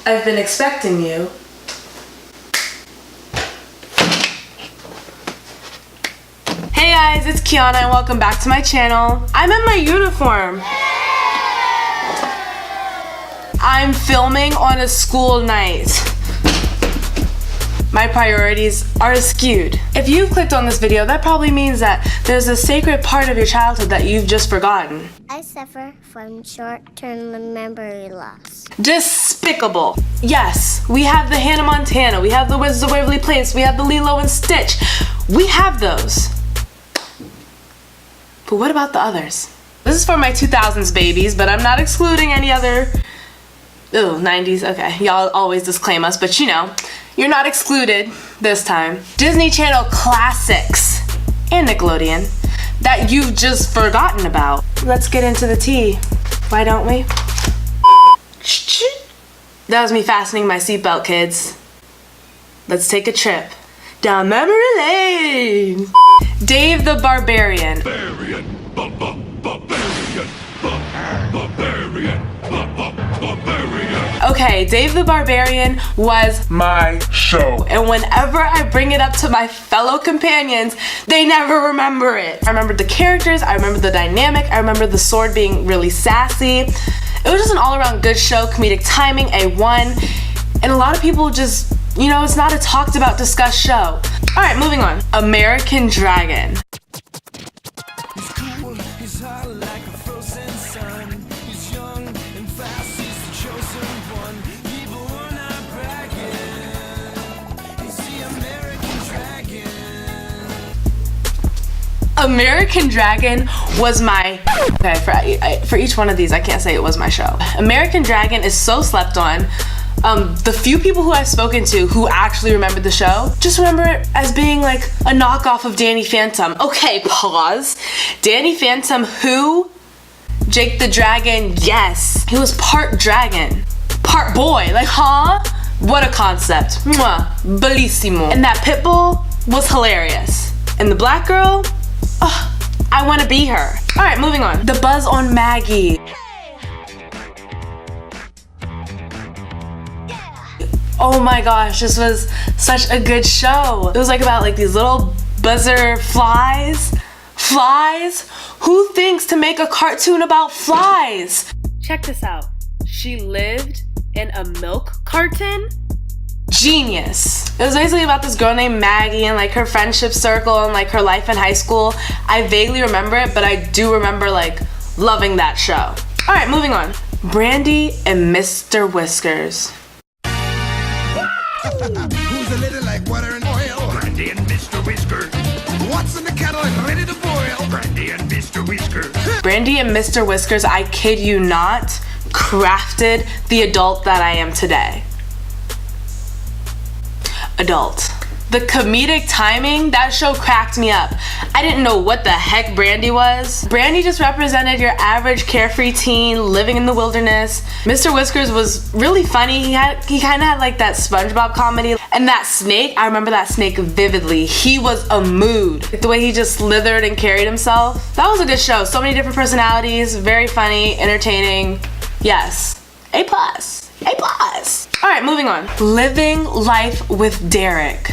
I've been expecting you. Hey guys, it's KiAnna and welcome back to my channel. I'm in my uniform. I'm filming on a school night. My priorities are skewed. If you've clicked on this video, that probably means that there's a sacred part of your childhood that you've just forgotten. I suffer from short-term memory loss. Despicable. Yes, we have the Hannah Montana, we have the Wizards of Waverly Place, we have the Lilo and Stitch. We have those. But what about the others? This is for my 2000s babies, but I'm not excluding any other... Ooh, 90s, okay. Y'all always disclaim us, but you know, you're not excluded this time. Disney Channel classics and Nickelodeon that you've just forgotten about. Let's get into the tea. Why don't we? That was me fastening my seatbelt, kids. Let's take a trip down memory lane. Dave the Barbarian. Barbarian. Okay, Dave the Barbarian was My show. and whenever I bring it up to my fellow companions, they never remember it. I remember the characters, I remember the dynamic, I remember the sword being really sassy. It was just an all-around good show, comedic timing, A1, and a lot of people just, you know, it's not a talked about, discussed show. All right, moving on. American Dragon. He's cool, he's hot like a frozen sun. He's young and fast, he's the chosen one. People are not bragging. He's the American Dragon. American Dragon was my, okay, for each one of these, I can't say it was my show. American Dragon is so slept on. The few people who I've spoken to who actually remembered the show just remember it as being like a knockoff of Danny Phantom. Okay, pause. Danny Phantom who? Jake the Dragon, yes. He was part dragon, part boy. Like, huh? What a concept. Mwah. Bellissimo. And that pit bull was hilarious. And the black girl? Oh, I want to be her. All right, moving on. The Buzz on Maggie. Oh my gosh, this was such a good show. It was like about like these little buzzer flies. Flies? Who thinks to make a cartoon about flies? Check this out. She lived in a milk carton? Genius. It was basically about this girl named Maggie and like her friendship circle and like her life in high school. I vaguely remember it, but I do remember like loving that show. All right, moving on. Brandy and Mr. Whiskers. Who's a little like water and oil? Brandy and Mr. Whisker. What's in the kettle and ready to boil? Brandy and Mr. Whisker. Brandy and Mr. Whiskers, I kid you not, crafted the adult that I am today. Adult. The comedic timing, that show cracked me up. I didn't know what the heck Brandy was. Brandy just represented your average carefree teen living in the wilderness. Mr. Whiskers was really funny. He kind of had like that SpongeBob comedy. And that snake, I remember that snake vividly. He was a mood. The way he just slithered and carried himself. That was a good show. So many different personalities, very funny, entertaining. Yes, A+. A+. All right, moving on. Living Life with Derek.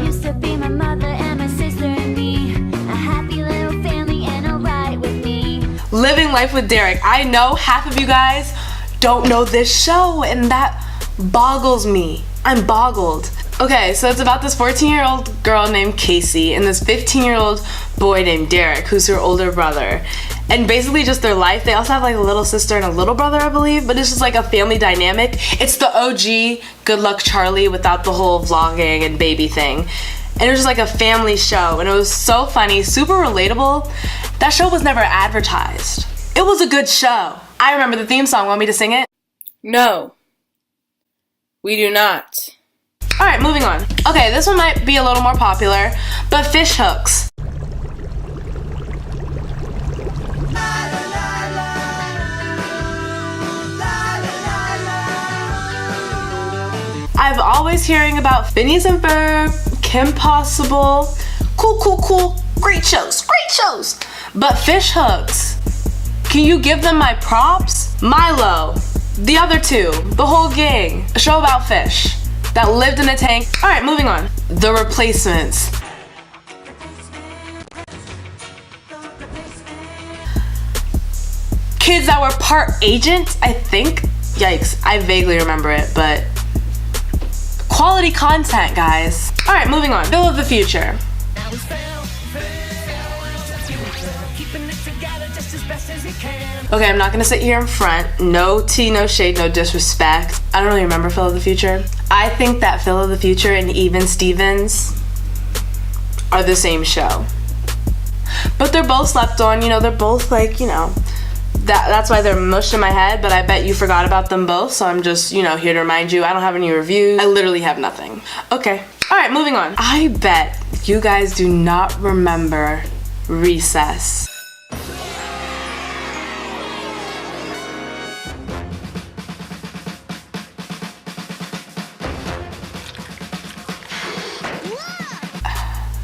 Used to be my mother and my sister and me. A happy little family and alright with me. Living Life with Derek. I know half of you guys don't know this show, and that boggles me. I'm boggled. Okay, so it's about this 14-year-old girl named Casey and this 15-year-old boy named Derek, who's her older brother. And basically just their life. They also have like a little sister and a little brother, I believe, but it's just like a family dynamic. It's the OG Good Luck Charlie without the whole vlogging and baby thing. And it was just like a family show, and it was so funny, super relatable. That show was never advertised. It was a good show. I remember the theme song. Want me to sing it? No, we do not. All right, moving on. Okay, this one might be a little more popular, but fish hooks. I've always hearing about Phineas and Ferb, Kim Possible, cool, great shows. But fish hooks, Can you give them my props? Milo, the other two, the whole gang. A show about fish that lived in a tank. All right, moving on. The Replacements. Kids that were part agent, I think. Yikes, I vaguely remember it, but quality content, guys. All right, moving on. Phil of the Future. Okay, I'm not gonna sit here in front. No tea, no shade, no disrespect. I don't really remember Phil of the Future. I think that Phil of the Future and Even Stevens are the same show. But they're both slept on, you know, they're both like, you know, that's why they're mushed in my head, but I bet you forgot about them both, so I'm just, you know, here to remind you. I don't have any reviews. I literally have nothing. Okay. All right, moving on. I bet you guys do not remember Recess.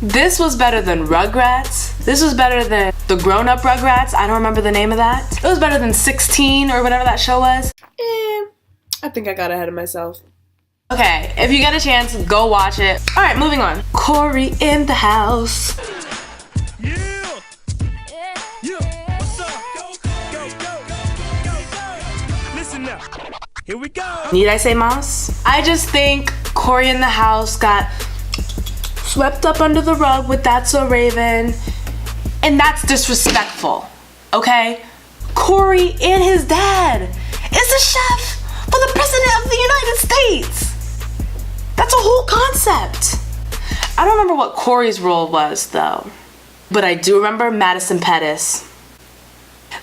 This was better than Rugrats. This was better than the grown-up Rugrats. I don't remember the name of that. It was better than 16 or whatever that show was. I think I got ahead of myself. Okay, if you get a chance, go watch it. All right, moving on. Corey in the House. Yeah! Yeah! What's up? Go! Listen now. Here we go! Need I say mouse? I just think Corey in the House got swept up under the rug with That's So Raven, and that's disrespectful, okay? Corey and his dad is the chef for the President of the United States. That's a whole concept. I don't remember what Corey's role was, though, but I do remember Madison Pettis.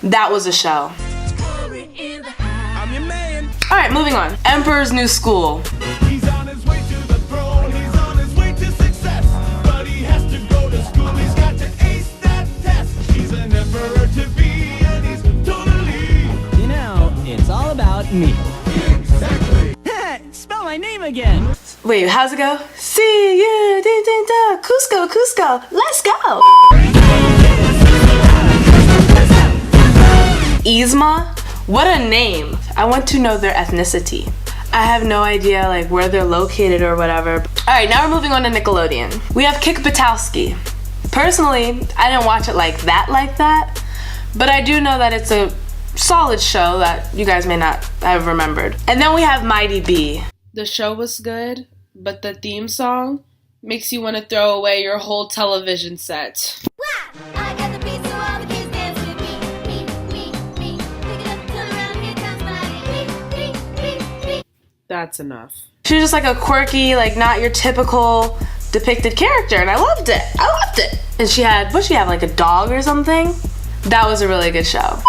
That was a show. I'm your man. All right, moving on. Emperor's New School. He's on his way to the throne. He's on his way to success. But he has to go to school. He's got to ace that test. He's an emperor to be, and he's totally. You know, it's all about me. Exactly. Spell my name again. Wait, how's it go? See you, Cusco, Cusco, let's go. Yzma? What a name. I want to know their ethnicity. I have no idea like where they're located or whatever. All right, now we're moving on to Nickelodeon. We have Kick Buttowski. Personally, I didn't watch it like that, but I do know that it's a solid show that you guys may not have remembered. And then we have Mighty B. The show was good, but the theme song makes you want to throw away your whole television set. I got the beat, so all the kids dance with me. Pick it up, turn around, here comes my beat. That's enough. She was just like a quirky, like not your typical depicted character, and I loved it. And she had, what'd she have, like a dog or something? That was a really good show.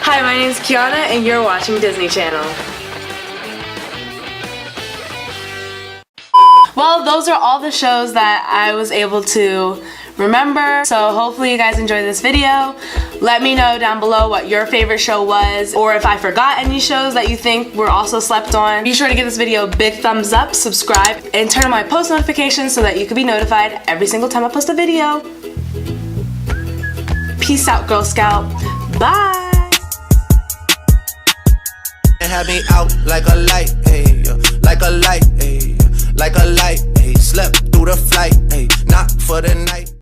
Hi, my name's KiAnna, and you're watching Disney Channel. Well, those are all the shows that I was able to remember. So hopefully you guys enjoyed this video. Let me know down below what your favorite show was, or if I forgot any shows that you think were also slept on. Be sure to give this video a big thumbs up, subscribe, and turn on my post notifications so that you can be notified every single time I post a video. Peace out, Girl Scout. Bye. Had me out like a light, ayy, like a light, ayy, like a light, ayy. Slept through the flight, ayy, not for the night.